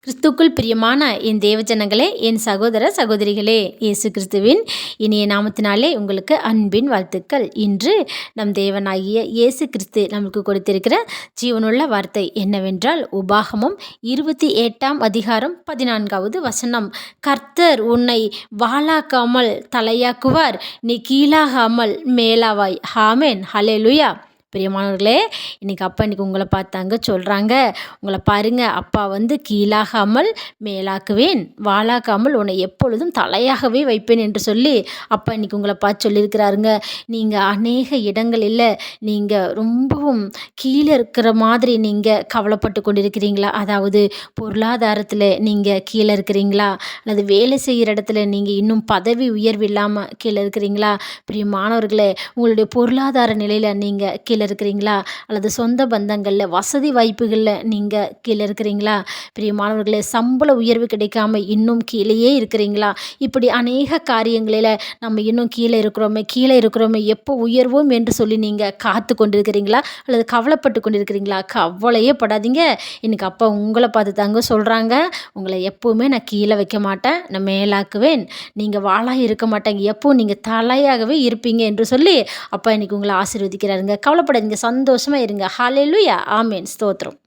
கிறிஸ்துக்குள் பிரியமான என் தேவஜனங்களே, என் சகோதர சகோதரிகளே, இயேசு கிறிஸ்துவின் இனிய நாமத்தினாலே உங்களுக்கு அன்பின் வாழ்த்துக்கள். இன்று நம் தேவனாகிய இயேசு கிறிஸ்து நமக்கு கொடுத்திருக்கிற ஜீவனுள்ள வார்த்தை என்னவென்றால், உபாகமம் 28ஆம் அதிகாரம் 14வது வசனம். கர்த்தர் உன்னை வாளாக்காமல் தலையாக்குவார், நீ கீழாகாமல் மேலாவாய். ஆமென். ஹல்லேலூயா. பிரியமானவர்களே, இன்னைக்கு உங்களை பார்த்தாங்க சொல்கிறாங்க, உங்களை பாருங்க, அப்பா கீழாகாமல் மேலாக்குவேன், வாளாக்காமல் உன்னை எப்பொழுதும் தலையாகவே வைப்பேன் என்று சொல்லி அப்பா இன்னைக்கு உங்களை பார்த்து சொல்லியிருக்கிறாருங்க. நீங்கள் அநேக இடங்களில் நீங்கள் ரொம்பவும் கீழே இருக்கிற மாதிரி நீங்கள் கவலைப்பட்டு கொண்டிருக்கிறீங்களா? அதாவது பொருளாதாரத்தில் நீங்கள் கீழே இருக்கிறீங்களா? அல்லது வேலை செய்கிற இடத்துல நீங்கள் இன்னும் பதவி உயர்வு இல்லாமல் கீழே இருக்கிறீங்களா? பிரியமானவர்களே, உங்களுடைய பொருளாதார நிலையில் நீங்கள் கீழே இருக்கிறீங்களா? அல்லது சொந்த பந்தங்களில் வசதி வாய்ப்புகளில் நீங்கள் கீழே இருக்கிறீங்களா? பிரியமானவர்களே, சம்பள உயர்வு கிடைக்காம இன்னும் கீழேயே இருக்கிறீங்களா? இப்படி அநேக காரியங்களில் நம்ம இன்னும் கீழே இருக்கிறோமே எப்போ உயர்வோம் என்று சொல்லி நீங்கள் காத்து கொண்டிருக்கிறீங்களா? அல்லது கவலைப்பட்டு கொண்டிருக்கிறீங்களா? கவலையே படாதீங்க. இன்னைக்கு அப்பா உங்களை பார்த்து தாங்க சொல்கிறாங்க, உங்களை எப்போவுமே நான் கீழே வைக்க மாட்டேன், நான் மேலாக்குவேன். நீங்கள் வாளாக இருக்க மாட்டாங்க, எப்போ நீங்கள் தலையாகவே இருப்பீங்க என்று சொல்லி அப்பா இன்னைக்கு உங்களை ஆசீர்வதிக்கிறாருங்க. கவலைப்படாதீங்க, சந்தோஷமாக இருங்க. ஹல்லேலூயா. ஆமென். ஸ்தோத்திரம்.